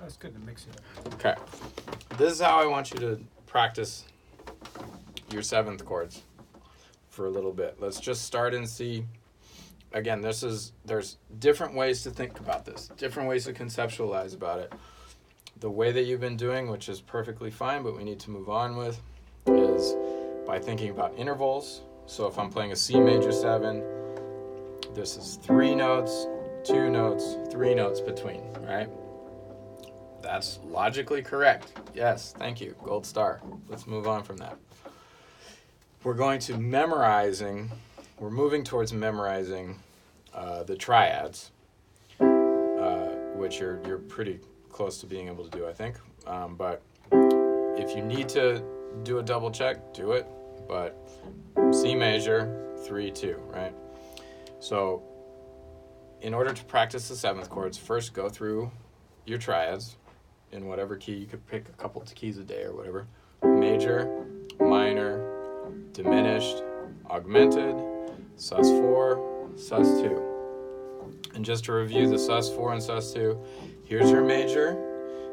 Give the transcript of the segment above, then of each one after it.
That's good to mix it up. Okay. This is how I want you to practice your seventh chords for a little bit. Let's just start in C. Again, there's different ways to think about this, different ways to conceptualize about it. The way that you've been doing, which is perfectly fine, but we need to move on with, is by thinking about intervals. So if I'm playing a C major 7, this is 3 notes, 2 notes, 3 notes between, right? That's logically correct. Yes, thank you. Gold star. Let's move on from that. We're moving towards memorizing the triads, which you're pretty close to being able to do, I think. But if you need to do a double check, do it. But C major, 3, 2, right? So in order to practice the seventh chords, first go through your triads in whatever key. You could pick a couple of keys a day or whatever. Major, minor, diminished, augmented, sus4, sus2. And just to review the sus4 and sus2, here's your major.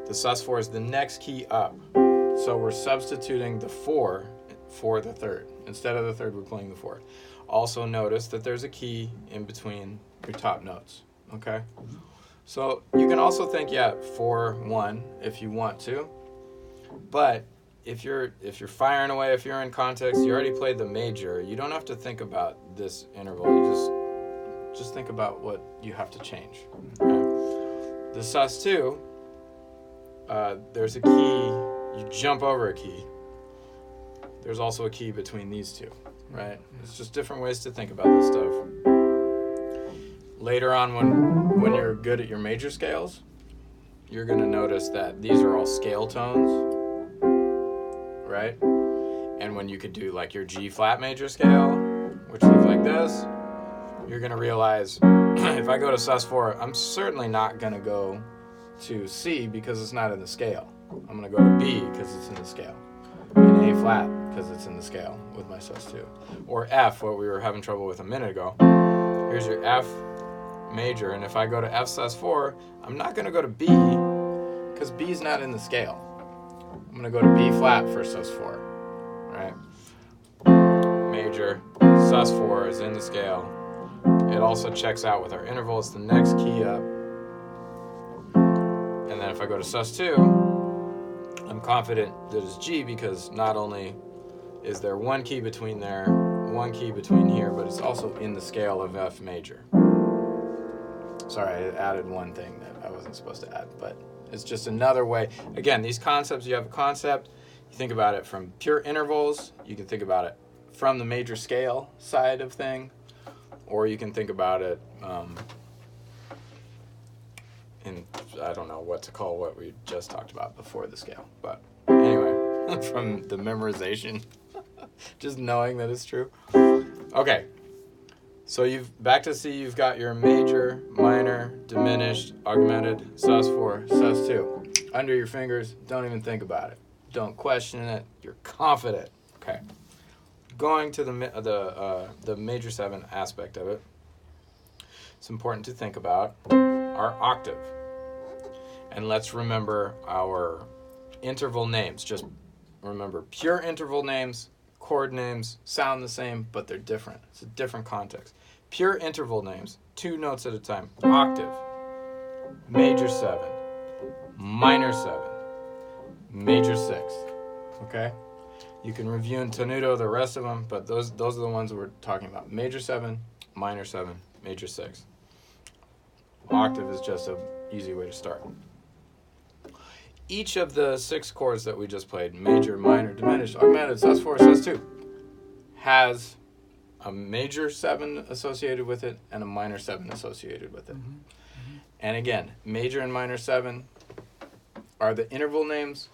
The sus4 is the next key up. So we're substituting the 4 for the third. Instead of the third, we're playing the fourth. Also notice that there's a key in between your top notes, okay? So you can also think, 4-1 if you want to, but if you're firing away, if you're in context, you already played the major, you don't have to think about this interval. You just think about what you have to change. Okay? The sus2, there's a key, you jump over a key. There's also a key between these two, right? It's just different ways to think about this stuff. Later on, when you're good at your major scales, you're going to notice that these are all scale tones, right? And when you could do like your G flat major scale, which looks like this, you're going to realize if I go to sus4, I'm certainly not going to go to C because it's not in the scale. I'm going to go to B because it's in the scale. And A flat because it's in the scale with my sus2. Or F, what we were having trouble with a minute ago. Here's your F major, and if I go to F sus4, I'm not going to go to B because B is not in the scale. I'm going to go to B flat for sus4, right? Major, sus4 is in the scale. It also checks out with our interval. It's the next key up. And then if I go to sus2, I'm confident that it's G because not only is there one key between there, one key between here, but it's also in the scale of F major. Sorry, I added one thing that I wasn't supposed to add, but it's just another way. Again, these concepts, you have a concept, you think about it from pure intervals, you can think about it from the major scale side of thing, or you can think about it in, I don't know what to call what we just talked about before the scale. But anyway, from the memorization, just knowing that it's true. Okay. So back to C, you've got your major, minor, diminished, augmented, sus4, sus2. Under your fingers, don't even think about it. Don't question it. You're confident. Okay. Going to the major 7 aspect of it, it's important to think about our octave. And let's remember our interval names. Just remember pure interval names, chord names sound the same, but they're different. It's a different context. Pure interval names, 2 notes at a time. Octave, major 7, minor 7, major 6. Okay? You can review in tenuto the rest of them, but those are the ones we're talking about. Major 7, minor 7, major 6. Octave is just an easy way to start. Each of the 6 chords that we just played, major, minor, diminished, augmented, sus4, sus2, has a major 7 associated with it and a minor 7 associated with it. Mm-hmm. Mm-hmm. And again, major and minor 7 are the interval names.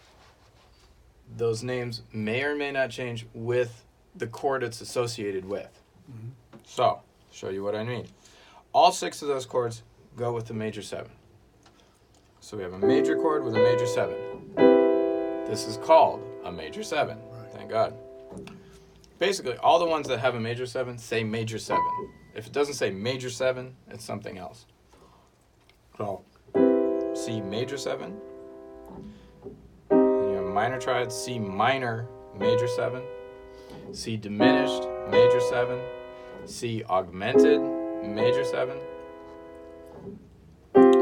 Those names may or may not change with the chord it's associated with. Mm-hmm. So, show you what I mean. All 6 of those chords go with the major 7. So we have a major chord with a major 7. This is called a major 7. Right. Thank God. Basically, all the ones that have a major 7 say major 7. If it doesn't say major 7, it's something else. So, C major 7, Then you have minor triad, C minor, major 7, C diminished, major 7, C augmented, major 7,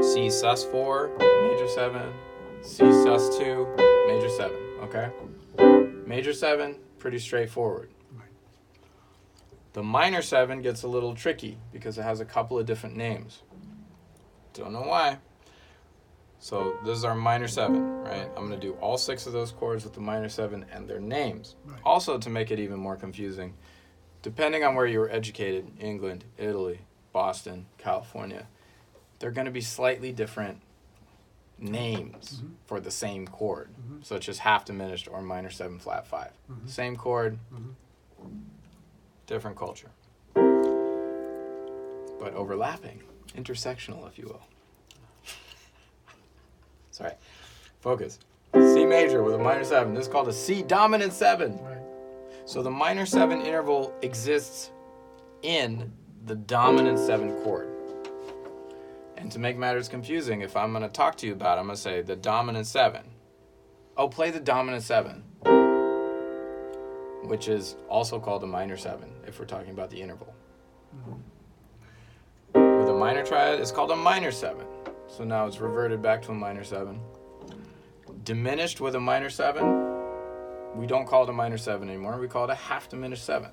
C sus4, major 7, C sus2, major 7, okay? Major 7, pretty straightforward. The minor 7 gets a little tricky because it has a couple of different names. Don't know why. So this is our minor 7, right? I'm going to do all 6 of those chords with the minor 7 and their names. Right. Also, to make it even more confusing, depending on where you were educated, England, Italy, Boston, California, they're going to be slightly different names for the same chord, such as half diminished or minor 7 flat 5. Same chord, different culture. But overlapping, intersectional, if you will. Sorry, focus. C major with a minor 7. This is called a C dominant 7. Right. So the minor 7 interval exists in the dominant 7 chord. And to make matters confusing, if I'm going to talk to you about it, I'm going to say the dominant 7. Oh, play the dominant 7, which is also called a minor 7 if we're talking about the interval. With a minor triad, it's called a minor 7. So now it's reverted back to a minor 7. Diminished with a minor 7, we don't call it a minor 7 anymore. We call it a half diminished 7th.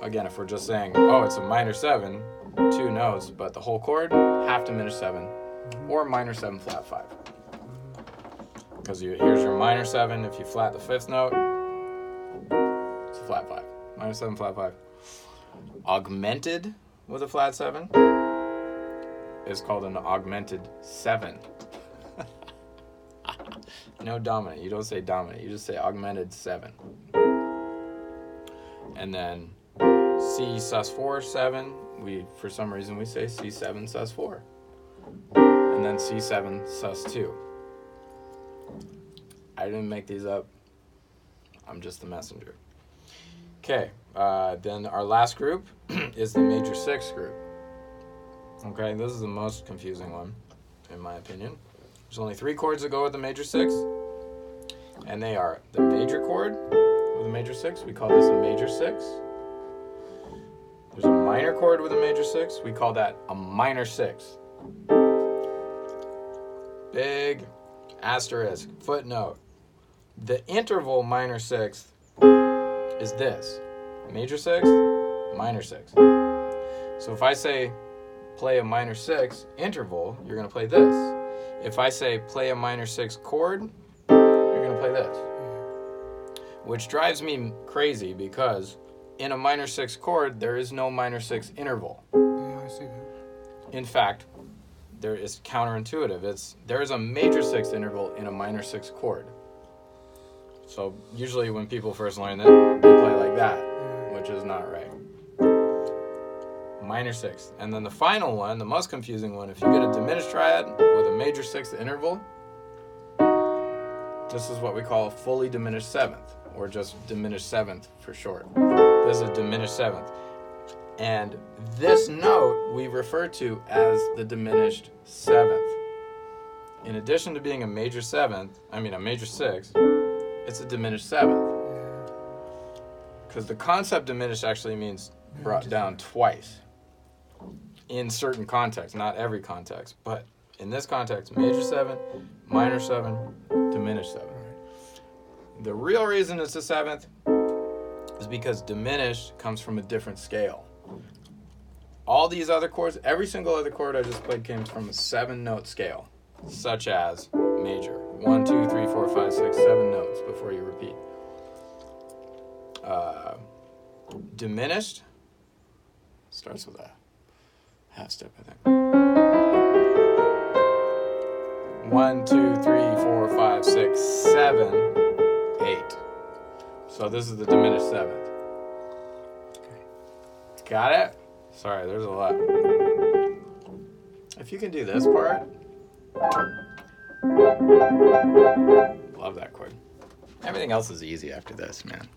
Again, if we're just saying, oh, it's a minor 7, 2 notes, but the whole chord, half diminished 7, or minor 7 flat 5. Because here's your minor 7. If you flat the 5th note, it's a flat 5. Minor 7 flat 5. Augmented with a flat 7 is called an augmented 7. No dominant. You don't say dominant. You just say augmented 7. And then C sus4 7. For some reason we say C7 sus4. And then C7 sus2. I didn't make these up. I'm just the messenger. Okay. Then our last group is the major 6 group. Okay, this is the most confusing one, in my opinion. There's only 3 chords that go with the major 6, and they are the major chord with a major 6. We call this a major 6. There's a minor chord with a major 6. We call that a minor 6. Big asterisk, footnote. The interval minor 6th is this. Major 6th, minor 6th. So if I say play a minor 6 interval, you're going to play this. If I say play a minor 6 chord, you're going to play this. Which drives me crazy because in a minor 6 chord, there is no minor 6 interval. Yeah, I see that. In fact, there is counterintuitive. There is a major 6 interval in a minor 6 chord. So usually when people first learn it, they play like that, which is not right. Minor 6th. And then the final one, the most confusing one, if you get a diminished triad with a major 6th interval, this is what we call a fully diminished 7th, or just diminished 7th for short. This is a diminished 7th. And this note we refer to as the diminished 7th. In addition to being a major 6th, it's a diminished 7th. Because the concept diminished actually means brought down twice. In certain contexts, not every context, but in this context, major 7, minor 7, diminished 7. The real reason it's a 7th is because diminished comes from a different scale. All these other chords, every single other chord I just played came from a 7-note scale, such as major. 1, 2, 3, 4, 5, 6, 7 notes before you repeat. Diminished starts with a half step, I think. 1, 2, 3, 4, 5, 6, 7, 8. So this is the diminished 7th. Okay. Got it? Sorry, there's a lot. If you can do this part, love that chord. Everything else is easy after this, man.